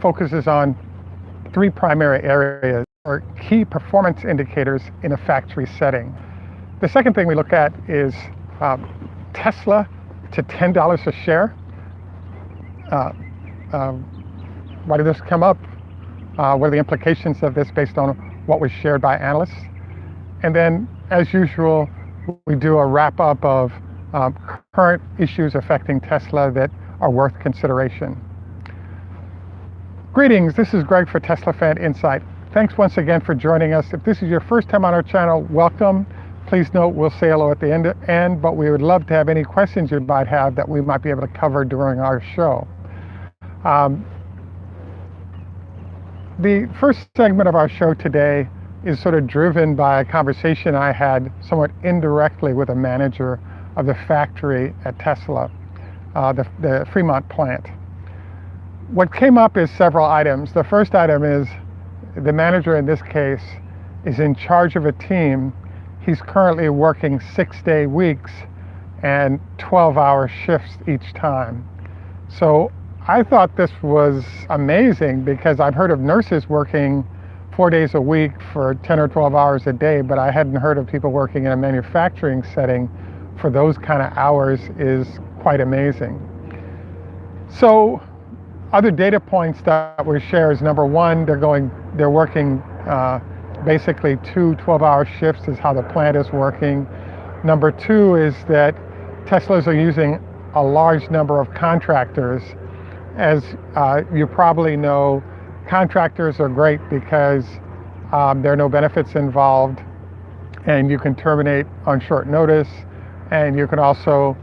focuses on three primary areas, or key performance indicators in a factory setting. The second thing we look at is Tesla to $10 a share. Why did this come up? What are the implications of this based on what was shared by analysts? And then, as usual, we do a wrap-up of current issues affecting Tesla that are worth consideration. Greetings, this is Greg for Teslafaninsight. Thanks once again for joining us. If this is your first time on our channel, welcome. Please note we'll say hello at the end, but we would love to have any questions you might have that we might be able to cover during our show. The first segment of our show today is sort of driven by a conversation I had somewhat indirectly with a manager of the factory at Tesla, the Fremont plant. What came up is several items. The first item is the manager in this case is in charge of a team. He's currently working 6-day weeks and 12-hour shifts each time. So I thought this was amazing because I've heard of nurses working 4 days a week for 10 or 12 hours a day, but I hadn't heard of people working in a manufacturing setting for those kind of hours. Is quite amazing. So other data points that we share is, number one, they're working basically 2 12-hour shifts is how the plant is working. Number two is that Teslas are using a large number of contractors. As you probably know, contractors are great because there are no benefits involved, and you can terminate on short notice, and you can also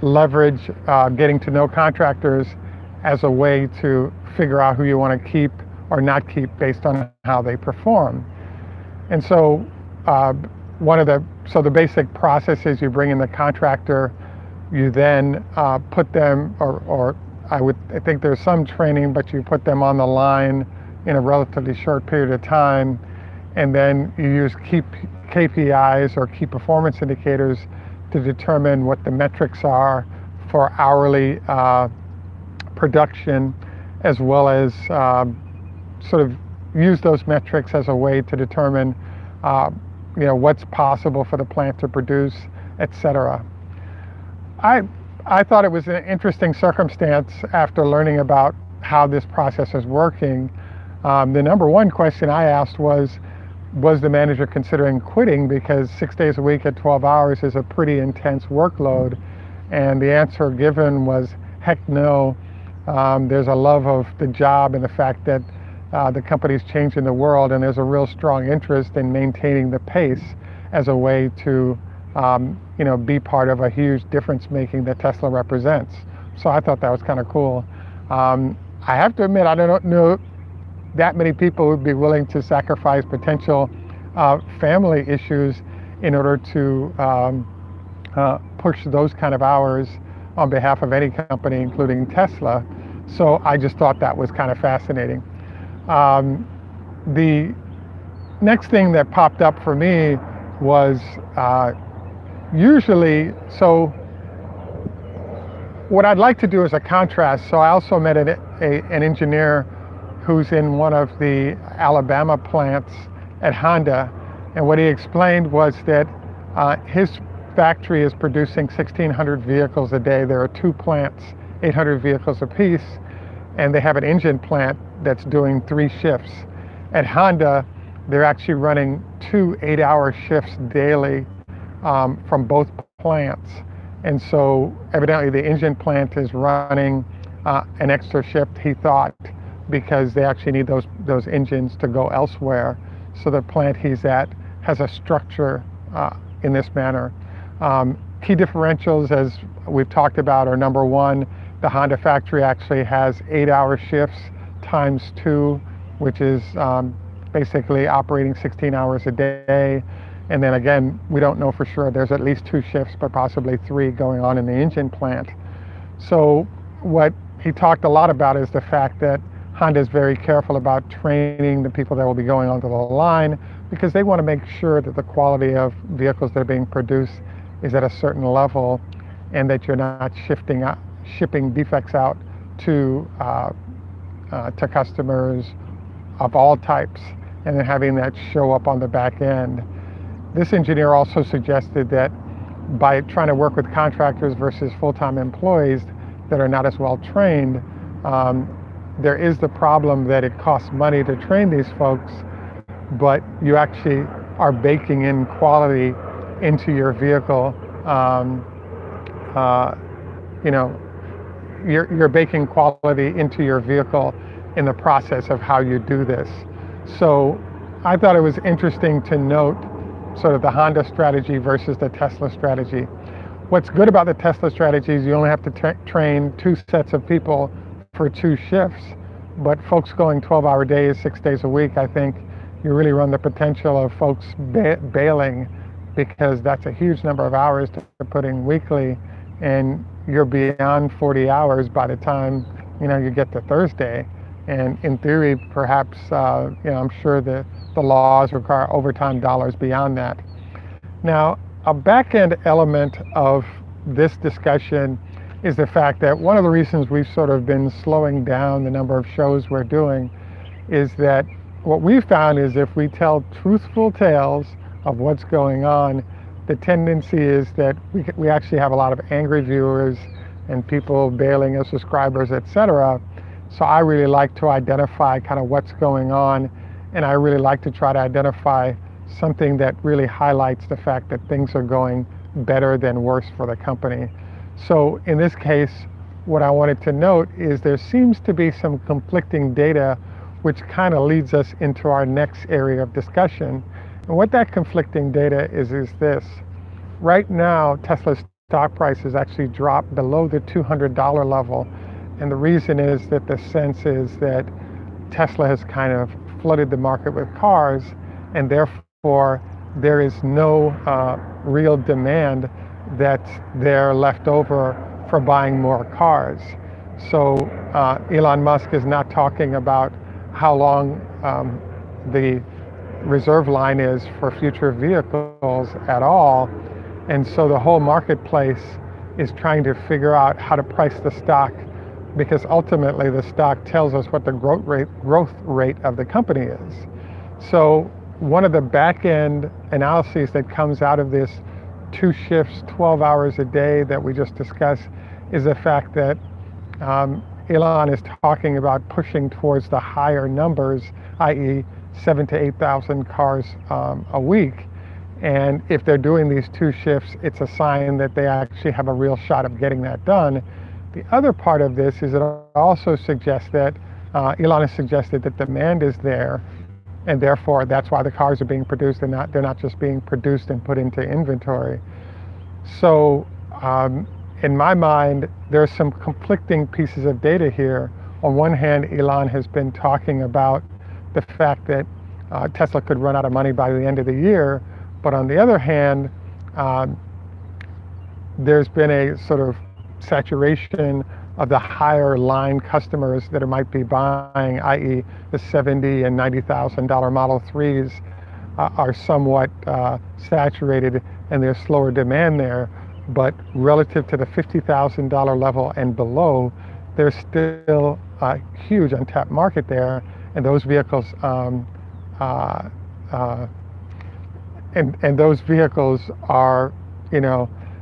leverage getting to know contractors as a way to figure out who you want to keep or not keep based on how they perform. And so the basic process is you bring in the contractor, you then put them, I think there's some training, but you put them on the line in a relatively short period of time, and then you use KPIs or key performance indicators to determine what the metrics are for hourly production, as well as sort of use those metrics as a way to determine what's possible for the plant to produce, etc. I thought it was an interesting circumstance after learning about how this process is working. The number one question I asked was the manager considering quitting, because 6 days a week at 12 hours is a pretty intense workload? And the answer given was, heck no. There's a love of the job and the fact that the company's changing the world, and there's a real strong interest in maintaining the pace as a way to be part of a huge difference making that Tesla represents. So I thought that was kind of cool. I have to admit, I don't know that many people would be willing to sacrifice potential family issues in order to push those kind of hours on behalf of any company, including Tesla. So I just thought that was kind of fascinating. The next thing that popped up for me was usually, so what I'd like to do is a contrast. So I also met an engineer who's in one of the Alabama plants at Honda, and what he explained was that his factory is producing 1,600 vehicles a day. There are 2 plants, 800 vehicles apiece, and they have an engine plant that's doing 3 shifts. At Honda, they're actually running 2 8-hour shifts daily from both plants. And so evidently the engine plant is running an extra shift, he thought, because they actually need those engines to go elsewhere. So the plant he's at has a structure in this manner. Key differentials, as we've talked about, are, number one, the Honda factory actually has 8-hour shifts times 2, which is basically operating 16 hours a day. And then again, we don't know for sure. There's at least 2 shifts, but possibly 3 going on in the engine plant. So what he talked a lot about is the fact that Honda is very careful about training the people that will be going onto the line, because they want to make sure that the quality of vehicles that are being produced is at a certain level, and that you're not shipping defects out to to customers of all types, and then having that show up on the back end. This engineer also suggested that by trying to work with contractors versus full-time employees that are not as well trained, there is the problem that it costs money to train these folks, but you actually are baking in quality into your vehicle. You're baking quality into your vehicle in the process of how you do this. So I thought it was interesting to note sort of the Honda strategy versus the Tesla strategy. What's good about the Tesla strategy is you only have to train 2 sets of people for 2 shifts, but folks going 12-hour days, 6 days a week, I think you really run the potential of folks bailing, because that's a huge number of hours to put in weekly, and you're beyond 40 hours by the time you get to Thursday. And in theory, perhaps, I'm sure the laws require overtime dollars beyond that. Now, a back-end element of this discussion is the fact that one of the reasons we've sort of been slowing down the number of shows we're doing is that what we found is if we tell truthful tales of what's going on, the tendency is that we actually have a lot of angry viewers and people bailing as subscribers, etc. So I really like to identify kind of what's going on, and I really like to try to identify something that really highlights the fact that things are going better than worse for the company. So in this case, what I wanted to note is there seems to be some conflicting data, which kind of leads us into our next area of discussion. And what that conflicting data is this. Right now, Tesla's stock price has actually dropped below the $200 level. And the reason is that the sense is that Tesla has kind of flooded the market with cars, and therefore there is no real demand that's there left over for buying more cars. So Elon Musk is not talking about how long the reserve line is for future vehicles at all. And so the whole marketplace is trying to figure out how to price the stock, because ultimately the stock tells us what the growth rate of the company is. So one of the back-end analyses that comes out of this 2 shifts, 12 hours a day that we just discussed is the fact that Elon is talking about pushing towards the higher numbers, i.e. 7,000 to 8,000 cars a week. And if they're doing these 2 shifts, it's a sign that they actually have a real shot of getting that done. The other part of this is it also suggests that Elon has suggested that demand is there, and therefore that's why the cars are being produced, and they're not just being produced and put into inventory. So in my mind, there's some conflicting pieces of data here. On one hand, Elon has been talking about the fact that Tesla could run out of money by the end of the year, but on the other hand, there's been a sort of saturation of the higher line customers that might be buying, i.e. the $70,000 and $90,000 Model 3s are somewhat saturated, and there's slower demand there. But relative to the $50,000 level and below, there's still a huge untapped market there, and those vehicles and those vehicles are,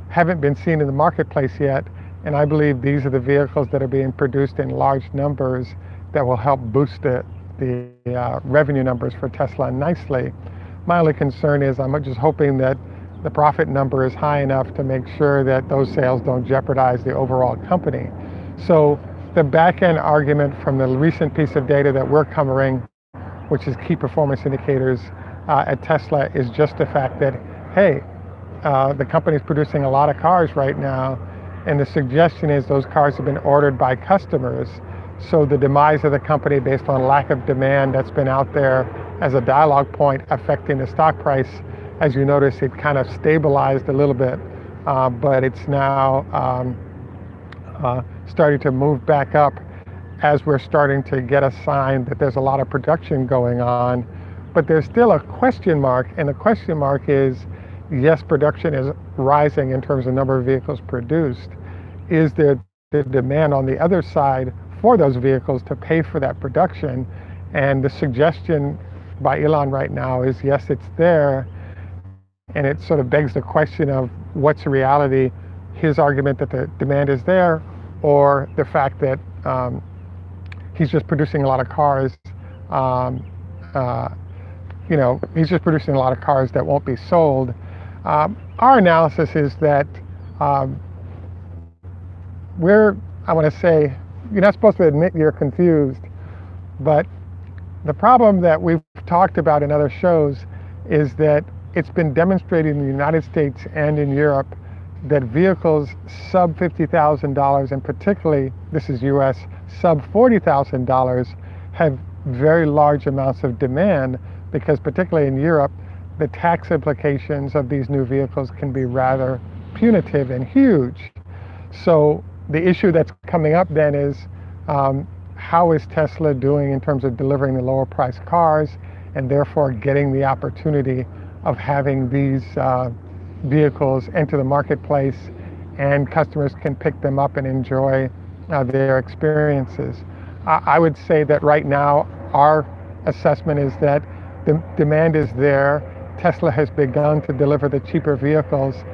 haven't been seen in the marketplace yet. And I believe these are the vehicles that are being produced in large numbers that will help boost the revenue numbers for Tesla nicely. My only concern is I'm just hoping that the profit number is high enough to make sure that those sales don't jeopardize the overall company. So the back-end argument from the recent piece of data that we're covering, which is key performance indicators at Tesla, is just the fact that, hey, the company is producing a lot of cars right now, and the suggestion is those cars have been ordered by customers. So the demise of the company based on lack of demand that's been out there as a dialogue point affecting the stock price, as you notice, it kind of stabilized a little bit, but it's now starting to move back up as we're starting to get a sign that there's a lot of production going on. But there's still a question mark, and the question mark is, yes, production is rising in terms of number of vehicles produced. Is there the demand on the other side for those vehicles to pay for that production. And the suggestion by Elon right now is, yes, it's there, and it sort of begs the question of what's the reality, his argument that the demand is there, or the fact that he's just producing a lot of cars. He's just producing a lot of cars that won't be sold. Our analysis is that I want to say, you're not supposed to admit you're confused, but the problem that we've talked about in other shows is that it's been demonstrated in the United States and in Europe that vehicles sub $50,000, and particularly, this is US, sub $40,000, have very large amounts of demand, because particularly in Europe, the tax implications of these new vehicles can be rather punitive and huge. So the issue that's coming up then is, how is Tesla doing in terms of delivering the lower priced cars, and therefore getting the opportunity of having these vehicles enter the marketplace, and customers can pick them up and enjoy their experiences. I would say that right now our assessment is that the demand is there. Tesla has begun to deliver the cheaper vehicles,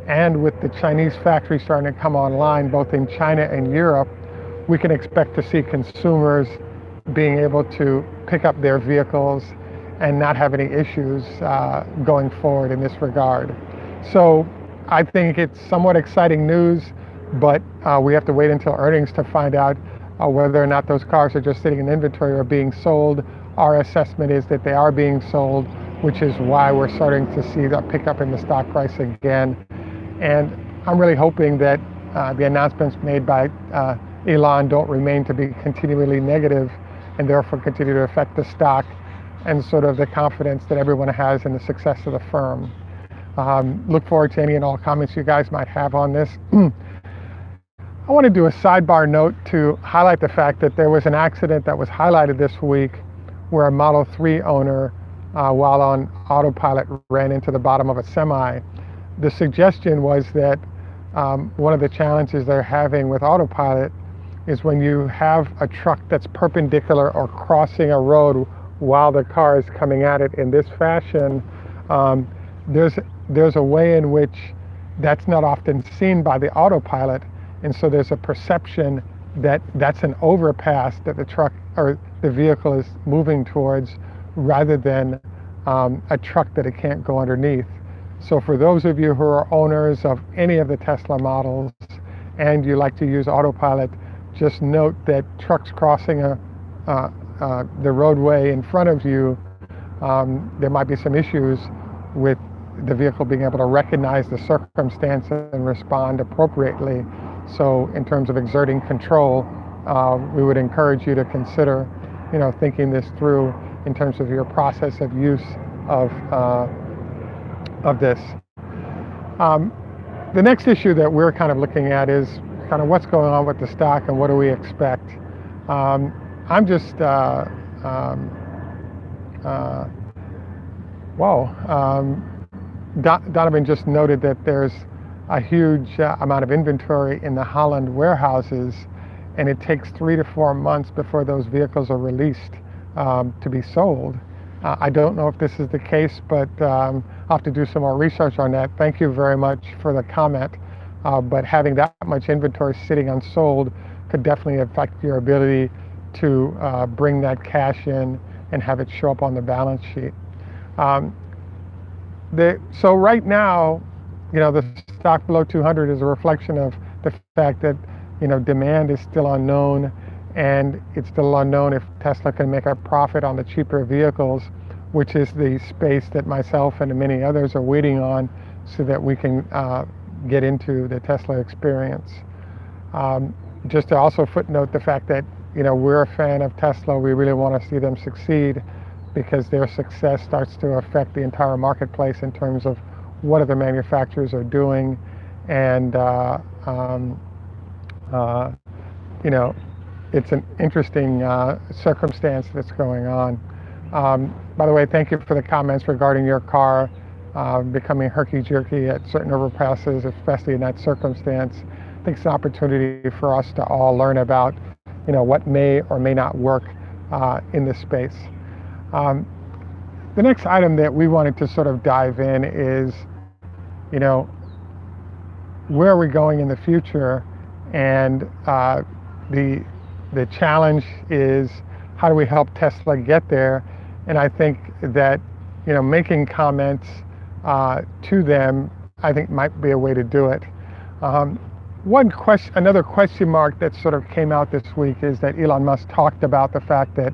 and with the Chinese factory starting to come online both in China and Europe, we can expect to see consumers being able to pick up their vehicles and not have any issues going forward in this regard. So I think it's somewhat exciting news, but we have to wait until earnings to find out whether or not those cars are just sitting in inventory or being sold. Our assessment is that they are being sold, which is why we're starting to see the pickup in the stock price again. And I'm really hoping that the announcements made by Elon don't remain to be continually negative, and therefore continue to affect the stock and sort of the confidence that everyone has in the success of the firm. Look forward to any and all comments you guys might have on this. I want to do a sidebar note to highlight the fact that there was an accident that was highlighted this week where a Model 3 owner, while on autopilot, ran into the bottom of a semi. The suggestion was that one of the challenges they're having with autopilot is when you have a truck that's perpendicular or crossing a road while the car is coming at it in this fashion, there's a way in which that's not often seen by the autopilot, and so there's a perception that that's an overpass that the truck or the vehicle is moving towards, rather than a truck that it can't go underneath. So for those of you who are owners of any of the Tesla models and you like to use autopilot, just note that trucks crossing the roadway in front of you, there might be some issues with the vehicle being able to recognize the circumstance and respond appropriately. So in terms of exerting control, we would encourage you to consider, thinking this through in terms of your process of use of this. The next issue that we're kind of looking at is kind of what's going on with the stock and what do we expect. I'm just, Donovan just noted that there's a huge amount of inventory in the Holland warehouses, and it takes 3 to 4 months before those vehicles are released to be sold. I don't know if this is the case, but I'll have to do some more research on that. Thank you very much for the comment. But having that much inventory sitting unsold could definitely affect your ability to bring that cash in and have it show up on the balance sheet. So right now, the stock below 200 is a reflection of the fact that, demand is still unknown, and it's still unknown if Tesla can make a profit on the cheaper vehicles, which is the space that myself and many others are waiting on so that we can get into the Tesla experience. Just to also footnote the fact that, we're a fan of Tesla. We really want to see them succeed, because their success starts to affect the entire marketplace in terms of what other manufacturers are doing, and it's an interesting circumstance that's going on. By the way, thank you for the comments regarding your car becoming herky-jerky at certain overpasses, especially in that circumstance. I think it's an opportunity for us to all learn about what may or may not work in this space. The next item that we wanted to sort of dive in is, where are we going in the future? And the challenge is, how do we help Tesla get there? And I think that, making comments to them, I think might be a way to do it. Another question mark that sort of came out this week is that Elon Musk talked about the fact that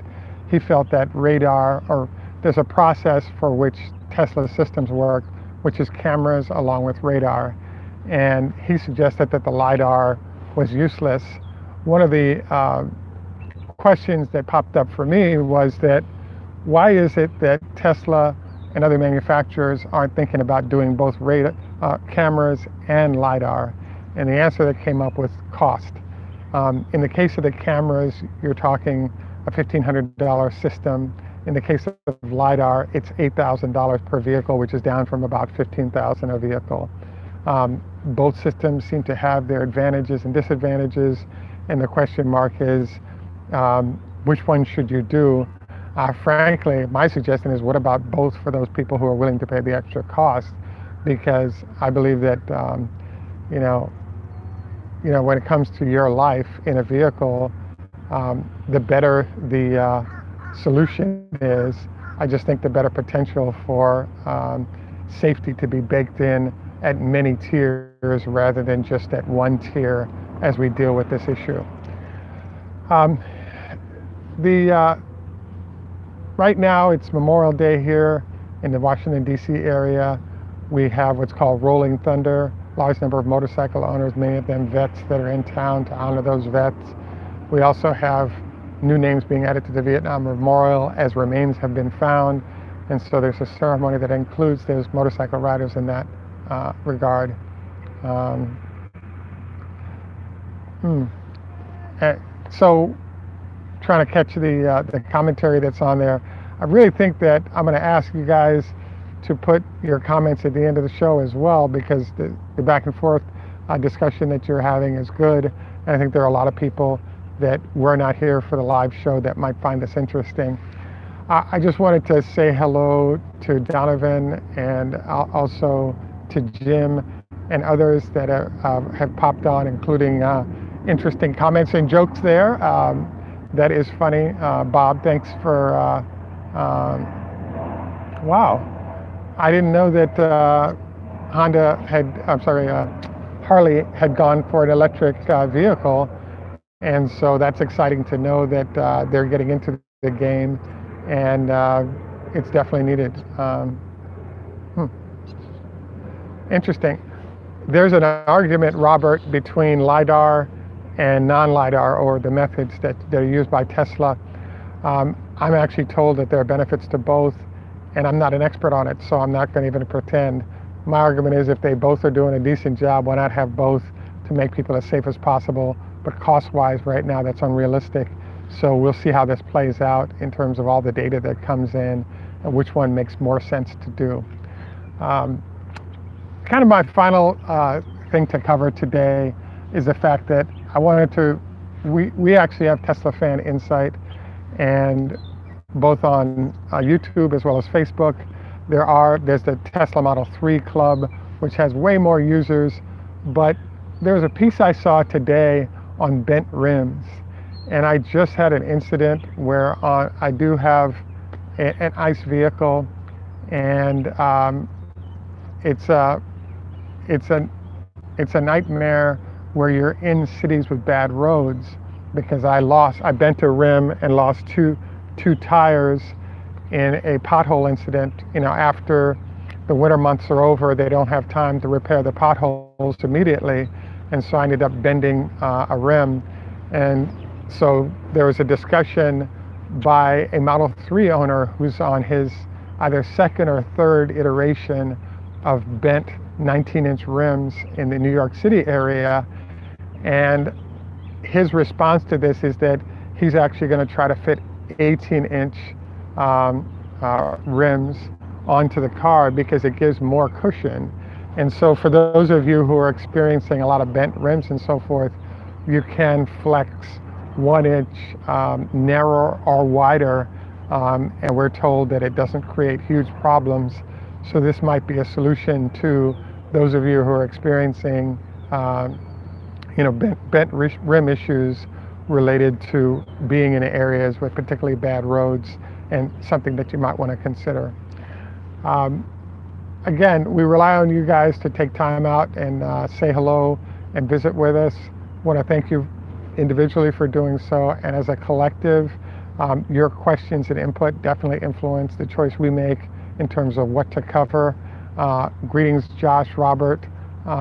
he felt that radar, or there's a process for which Tesla systems work, which is cameras along with radar. And he suggested that the Lidar was useless. One of the questions that popped up for me was that, why is it that Tesla and other manufacturers aren't thinking about doing both radar, cameras and Lidar? And the answer that came up was cost. In the case of the cameras, you're talking a $1,500 system. In the case of Lidar, it's $8,000 per vehicle, which is down from about $15,000 a vehicle. Both systems seem to have their advantages and disadvantages, and the question mark is, which one should you do? Frankly, my suggestion is, what about both, for those people who are willing to pay the extra cost? Because I believe that, when it comes to your life in a vehicle, the better the solution is. I just think the better potential for safety to be baked in at many tiers rather than just at one tier as we deal with this issue. Right now it's Memorial Day here in the Washington, D.C. area. We have what's called Rolling Thunder, large number of motorcycle owners, many of them vets that are in town to honor those vets. We also have new names being added to the Vietnam Memorial as remains have been found. And so there's a ceremony that includes those motorcycle riders in that regard. So trying to catch the commentary that's on there. I really think that I'm going to ask you guys to put your comments at the end of the show as well, because the back and forth discussion that you're having is good. And I think there are a lot of people that were not here for the live show that might find this interesting. I just wanted to say hello to Donovan and also to Jim and others that have popped on, including interesting comments and jokes there. That is funny. Bob, thanks for, wow. I didn't know that Harley had gone for an electric vehicle. And so that's exciting to know that they're getting into the game, and it's definitely needed. Interesting. There's an argument, Robert, between LiDAR and non-LiDAR, or the methods that are used by Tesla. I'm actually told that there are benefits to both, and I'm not an expert on it, so I'm not going to even pretend. My argument is, if they both are doing a decent job, why not have both to make people as safe as possible? But cost-wise, right now, that's unrealistic. So we'll see how this plays out in terms of all the data that comes in and which one makes more sense to do. Kind of my final thing to cover today is the fact that I wanted to, we actually have Teslafaninsight, and both on YouTube as well as Facebook, there's the Tesla Model 3 Club, which has way more users, but there was a piece I saw today on bent rims, and I just had an incident where I do have an ICE vehicle, and it's a nightmare where you're in cities with bad roads, because I bent a rim and lost two tires in a pothole incident. After the winter months are over, they don't have time to repair the potholes immediately. And so I ended up bending a rim. And so there was a discussion by a Model 3 owner who's on his either second or third iteration of bent 19-inch rims in the New York City area. And his response to this is that he's actually going to try to fit 18-inch rims onto the car because it gives more cushion. And so for those of you who are experiencing a lot of bent rims and so forth, you can flex 1 inch narrower or wider, and we're told that it doesn't create huge problems. So this might be a solution to those of you who are experiencing bent rim issues related to being in areas with particularly bad roads, and something that you might want to consider. Again, we rely on you guys to take time out and say hello and visit with us. I want to thank you individually for doing so, and as a collective, your questions and input definitely influence the choice we make in terms of what to cover. Greetings, Josh, Robert,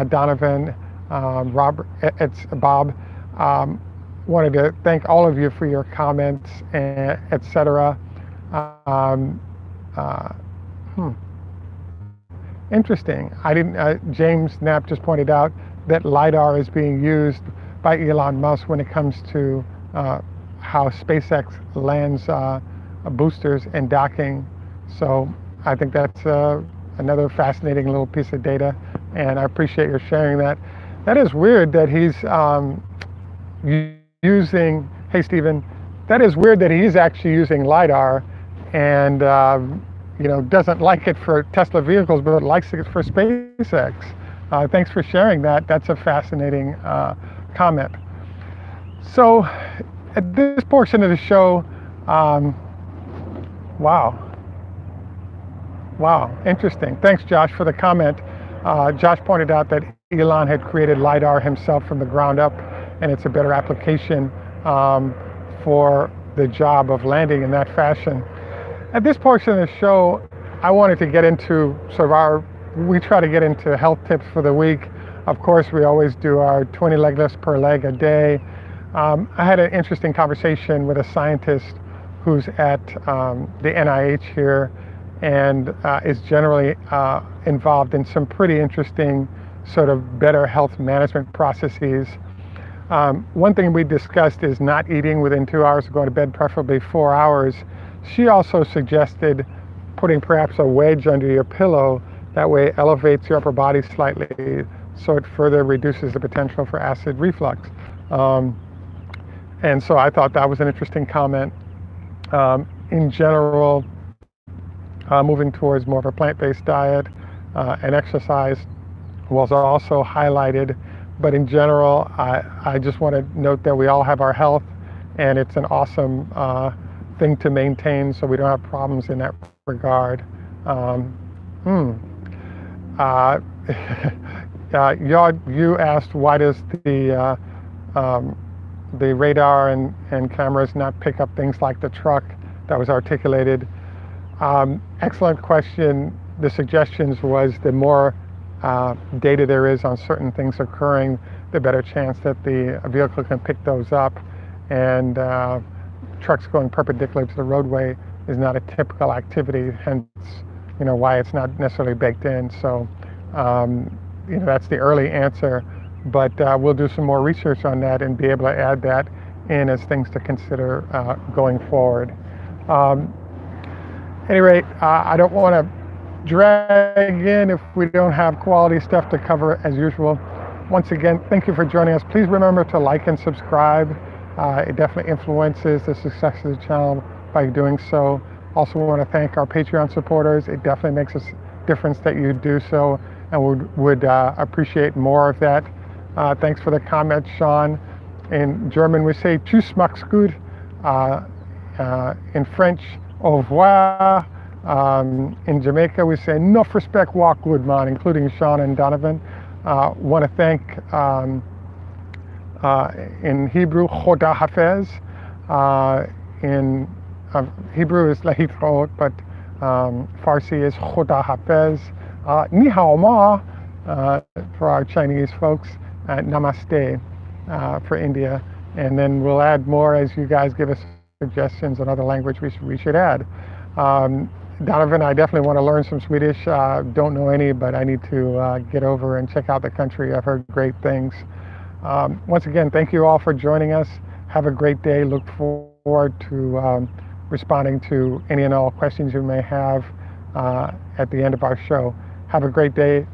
Donovan, Robert, it's Bob. Wanted to thank all of you for your comments, etc. Interesting. I didn't. James Knapp just pointed out that Lidar is being used by Elon Musk when it comes to how SpaceX lands boosters and docking. So I think that's another fascinating little piece of data, and I appreciate your sharing that. That is weird that he's using, hey Stephen, that is weird that he's actually using Lidar and doesn't like it for Tesla vehicles, but likes it for SpaceX. Thanks for sharing that. That's a fascinating comment. So at this portion of the show, wow, interesting. Thanks, Josh, for the comment. Josh pointed out that Elon had created Lidar himself from the ground up, and it's a better application for the job of landing in that fashion. At this portion of the show, I wanted to get into we try to get into health tips for the week. Of course, we always do our 20 leg lifts per leg a day. I had an interesting conversation with a scientist who's at the NIH here, and is generally involved in some pretty interesting sort of better health management processes. One thing we discussed is not eating within 2 hours of going to bed, preferably 4 hours. She also suggested putting perhaps a wedge under your pillow. That way it elevates your upper body slightly, so it further reduces the potential for acid reflux. And so I thought that was an interesting comment. In general, moving towards more of a plant-based diet and exercise was also highlighted. But in general, I just want to note that we all have our health, and it's an awesome thing to maintain, so we don't have problems in that regard. You asked, why does the radar and cameras not pick up things like the truck that was articulated? Excellent question. The suggestions was the more data there is on certain things occurring, the better chance that the vehicle can pick those up. And trucks going perpendicular to the roadway is not a typical activity, hence why it's not necessarily baked in. So that's the early answer, but we'll do some more research on that and be able to add that in as things to consider going forward. At any rate, I don't want to drag in if we don't have quality stuff to cover as usual. Once again, thank you for joining us. Please remember to like and subscribe. It definitely influences the success of the channel by doing so. Also want to thank our Patreon supporters. It definitely makes a difference that you do so, and would appreciate more of that. Thanks for the comment, Sean. In German, we say Tschüss, mach's gut. In French, au revoir. In Jamaica, we say enough respect, walk good, man, including Sean and Donovan. Want to thank, in Hebrew, Choda Hafez. In Hebrew is Lahitro, but Farsi is Choda Hafez. Ni hao ma for our Chinese folks. Namaste for India. And then we'll add more as you guys give us suggestions on other language we should add. Donovan, I definitely want to learn some Swedish. Don't know any, but I need to get over and check out the country. I've heard great things. Once again, thank you all for joining us. Have a great day. Look forward to responding to any and all questions you may have at the end of our show. Have a great day.